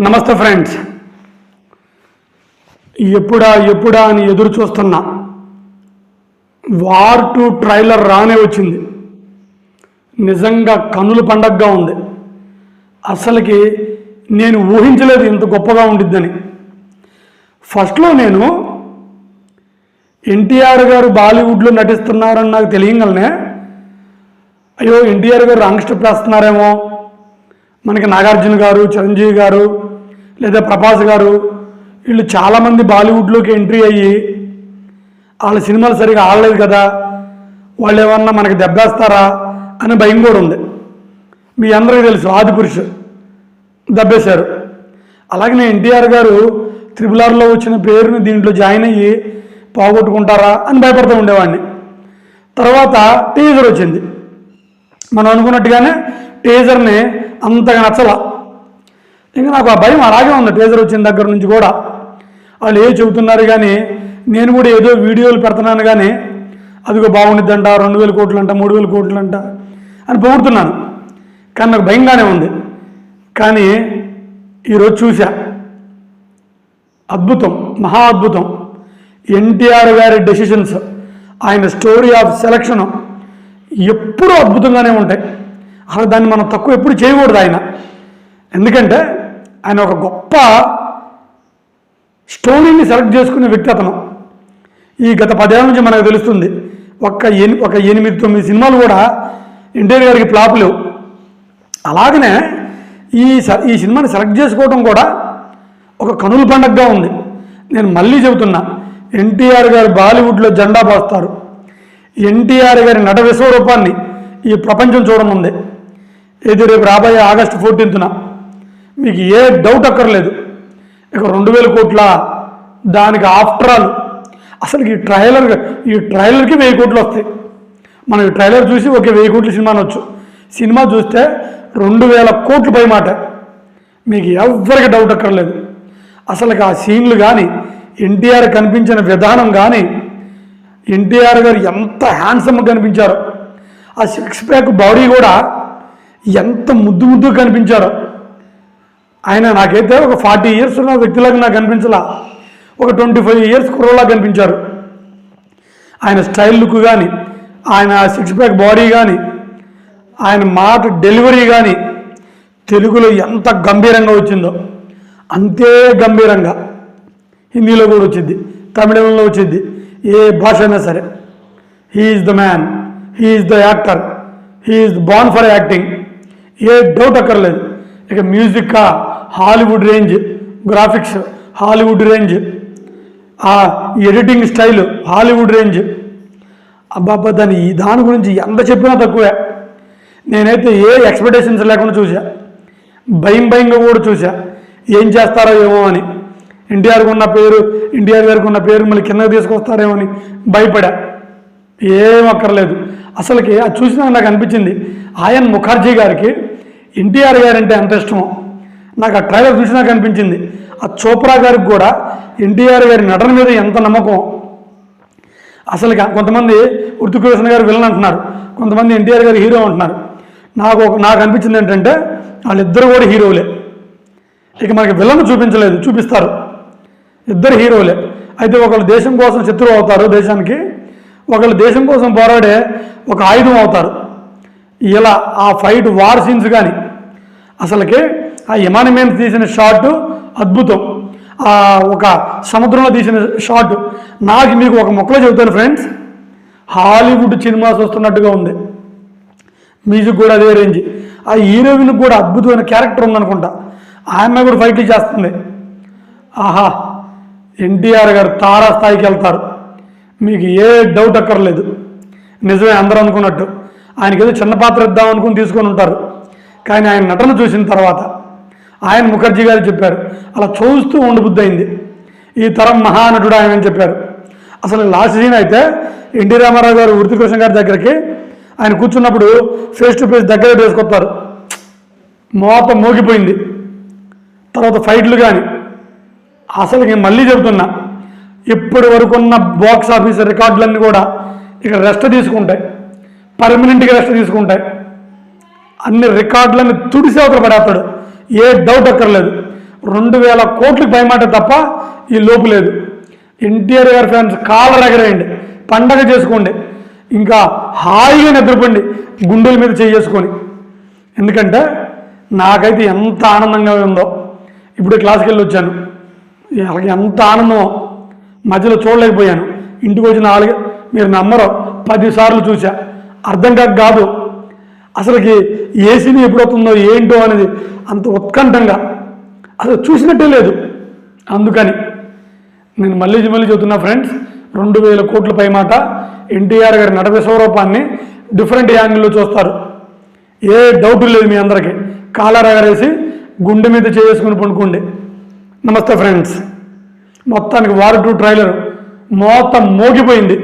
నమస్తే ఫ్రెండ్స్. ఎప్పుడా అని ఎదురు చూస్తున్నా వార్ 2 ట్రైలర్ రానే వచ్చింది. నిజంగా కన్నుల పండగగా ఉంది. అసలుకి నేను ఊహించలేదు ఇంత గొప్పగా ఉండిద్దని. ఫస్ట్లో నేను ఎన్టీఆర్ గారు బాలీవుడ్లో నటిస్తున్నారని నాకు తెలియగలనే, అయ్యో ఎన్టీఆర్ గారు యంగ్స్టర్ వేస్తున్నారేమో, మనకి నాగార్జున గారు, చిరంజీవి గారు లేదా ప్రభాస్ గారు వీళ్ళు చాలామంది బాలీవుడ్లోకి ఎంట్రీ అయ్యి వాళ్ళ సినిమాలు సరిగా ఆడలేదు కదా, వాళ్ళు ఏమన్నా మనకి దెబ్బేస్తారా అనే భయం కూడా ఉంది. మీ అందరికీ తెలుసు ఆదిపురుషు దెబ్బేశారు. అలాగే ఎన్టీఆర్ గారు RRRలో వచ్చిన పేరుని దీంట్లో జాయిన్ అయ్యి పోగొట్టుకుంటారా అని భయపడుతూ ఉండేవాడిని. తర్వాత టీజర్ వచ్చింది. మనం అనుకున్నట్టుగానే టీజర్ని అంతగా నచ్చల. ఇంకా నాకు ఆ భయం అలాగే ఉంది. టీజర్ వచ్చిన దగ్గర నుంచి కూడా వాళ్ళు ఏ చెబుతున్నారు కానీ నేను కూడా ఏదో వీడియోలు పెడుతున్నాను కానీ అదిగో బాగుండిద్దంట, 2000 కోట్లంట, 3000 కోట్లంట అని పొగుడుతున్నాను. కానీ నాకు భయంగానే ఉంది. కానీ ఈరోజు చూసా, అద్భుతం, మహా అద్భుతం. ఎన్టీఆర్ గారి డెసిషన్స్, ఆయన స్టోరీ ఆఫ్ సెలక్షన్ ఎప్పుడూ అద్భుతంగానే ఉంటాయి. అసలు దాన్ని మనం తక్కువ ఎప్పుడు చేయకూడదు ఆయన. ఎందుకంటే ఆయన ఒక గొప్ప స్టోరీని సెలెక్ట్ చేసుకునే వ్యక్తి అతను. ఈ గత 10 ఏళ్ళ నుంచి మనకు తెలుస్తుంది. ఒక 8-9 సినిమాలు కూడా ఎన్టీఆర్ గారికి ఫ్లాప్ లేవు. అలాగనే ఈ సినిమాని సెలెక్ట్ చేసుకోవడం కూడా ఒక కనుల పండగగా ఉంది. నేను మళ్ళీ చెబుతున్నా, ఎన్టీఆర్ గారు బాలీవుడ్లో జెండా పోస్తారు. ఎన్టీఆర్ గారి నట విశ్వరూపాన్ని ఈ ప్రపంచం చూడనుంది. ఇది రేపు రాబోయే ఆగస్టు 14న. మీకు ఏ డౌట్ అక్కర్లేదు. ఇక 2000 కోట్ల దానికి ఆఫ్టర్ ఆల్ అసలు ఈ ట్రైలర్కి 1000 కోట్లు వస్తాయి. మనం ఈ ట్రైలర్ చూసి ఒక 1000 కోట్ల సినిమా అనొచ్చు. సినిమా చూస్తే 2000 కోట్లు పై మాట. మీకు ఎవరికి డౌట్ అక్కర్లేదు. అసలు ఆ సీన్లు కానీ, ఎన్టీఆర్ కనిపించిన విధానం కానీ, ఎన్టీఆర్ గారు ఎంత హ్యాండ్సమ్గా కనిపించారో, ఆ 6 ప్యాక్ బాడీ కూడా ఎంత ముద్దు కనిపించారో. ఆయన నాకైతే ఒక 40 ఇయర్స్ ఉన్న వ్యక్తిలాగా నాకు కనిపించలా, ఒక 25 ఇయర్స్ కుర్రలా కనిపించారు. ఆయన స్టైల్ లుక్ కానీ, ఆయన 6 ప్యాక్ బాడీ కానీ, ఆయన మాట డెలివరీ కానీ తెలుగులో ఎంత గంభీరంగా వచ్చిందో అంతే గంభీరంగా హిందీలో కూడా వచ్చింది, తమిళంలో వచ్చింది, ఏ భాష అయినా సరే. He's the man, he's the actor, he's born for acting. ఏ డౌట్ అక్కర్లేదు. ఇక music Hollywood range, graphics Hollywood range, ఆ ఎడిటింగ్ స్టైల్ హాలీవుడ్ రేంజ్. అబ్బాబ్బా దాని గురించి ఎంత చెప్పినా తక్కువే. నేనైతే ఏ ఎక్స్పెక్టేషన్స్ లేకుండా చూసా, భయంగా కూడా చూసా. ఏం చేస్తారో ఏమో అని. ఎన్టీఆర్ గారికి ఉన్న పేరు మళ్ళీ కిందకి తీసుకొస్తారేమో అని భయపడా. ఏం అక్కర్లేదు. అసలుకి అది చూసినా నాకు అనిపించింది, ఆయన్ ముఖర్జీ గారికి ఎన్టీఆర్ గారు అంటే ఎంత ఇష్టమో నాకు ఆ ట్రైలర్ చూసినాక అనిపించింది. ఆ చోప్రా గారికి కూడా ఎన్టీఆర్ గారి నటన మీద ఎంత నమ్మకం. అసలు కొంతమంది హృతిక్ రోషన్ గారు విలన్ అంటున్నారు, కొంతమంది ఎన్టీఆర్ గారు హీరో అంటున్నారు. నాకు అనిపించింది ఏంటంటే వాళ్ళిద్దరు కూడా హీరోలే. ఇక మనకి విలన్ చూపిస్తారు, ఇద్దరు హీరోలే. అయితే ఒకళ్ళు దేశం కోసం శత్రువు అవుతారు దేశానికి, ఒకళ్ళు దేశం కోసం పోరాడే ఒక ఆయుధం అవుతారు. ఇలా ఆ ఫైట్ వార్ సీన్స్ కానీ, అసలుకి ఆ ఎమానిమేన్ తీసిన షాట్ అద్భుతం. ఒక సముద్రంలో తీసిన షాట్ మీకు ఒక మొక్కలో చెబుతాను ఫ్రెండ్స్, హాలీవుడ్ సినిమా చూస్తున్నట్టుగా ఉంది. మ్యూజిక్ కూడా అదే రేంజ్. ఆ హీరోయిన్ కూడా అద్భుతమైన క్యారెక్టర్ ఉందనుకుంటా, ఆమె కూడా ఫైట్లు చేస్తుంది. ఆహా, ఎన్టీఆర్ గారు తారా స్థాయికి వెళ్తారు, మీకు ఏ డౌట్ అక్కర్లేదు. నిజమే అందరూ అనుకున్నట్టు ఆయనకి ఏదో చిన్న పాత్ర ఇద్దాం అనుకుని తీసుకొని ఉంటారు. కానీ ఆయన నటన చూసిన తర్వాత ఆయన ముఖర్జీ గారు చెప్పారు, అలా చూస్తూ ఉండబుద్ధి అయింది. ఈ తరం మహానటుడు ఆయన అని చెప్పారు. అసలు లాస్ట్ సీన్ అయితే ఎన్టీ రామారావు గారు హృతిక్ రోషన్ గారి దగ్గరికి ఆయన కూర్చున్నప్పుడు ఫేస్ టు ఫేస్ దగ్గర వేసుకొస్తారు, మోత మోగిపోయింది. తర్వాత ఫైట్లు కానీ అసలు నేను మళ్ళీ చెబుతున్నా, ఇప్పటి వరకు ఉన్న బాక్స్ ఆఫీస్ రికార్డులన్నీ కూడా ఇక రెస్ట్ తీసుకుంటాయి, పర్మనెంట్గా రెస్ట్ తీసుకుంటాయి. అన్ని రికార్డులను తుడిసి అవతల పడేస్తాడు, ఏ డౌట్ అక్కర్లేదు. 2000 కోట్లకు పైమాట తప్ప ఈ లోపు లేదు. ఎన్టీఆర్ గారి ఫ్యాన్స్ కాలర్ ఎగరేయండి, పండగ చేసుకోండి, ఇంకా హాయిగా నిద్రపోండి గుండెల మీద చేసుకొని. ఎందుకంటే నాకైతే ఎంత ఆనందంగా ఉందో. ఇప్పుడు క్లాస్కి వెళ్ళి వచ్చాను, వాళ్ళకి ఎంత ఆనందమో మధ్యలో చూడలేకపోయాను. ఇంటికి వచ్చిన మీరు నమ్మరో 10 సార్లు చూసా. అర్థం కాదు అసలుకి ఏసీని ఎప్పుడవుతుందో ఏంటో అనేది అంత ఉత్కంఠంగా అసలు చూసినట్టే లేదు. అందుకని నేను మళ్ళీ చెబుతున్నా ఫ్రెండ్స్, 2000 కోట్ల పైమాట ఎన్టీఆర్ గారి నట విశ్వరూపాన్ని డిఫరెంట్ యాంగిల్లో చూస్తారు. ఏ డౌట్ లేదు మీ అందరికీ. కాలర్ ఎగరేసి గుండె మీద చేసుకుని పండుకోండి. నమస్తే ఫ్రెండ్స్. మొత్తానికి వార్ 2 ట్రైలర్ మొత్తం మోగిపోయింది.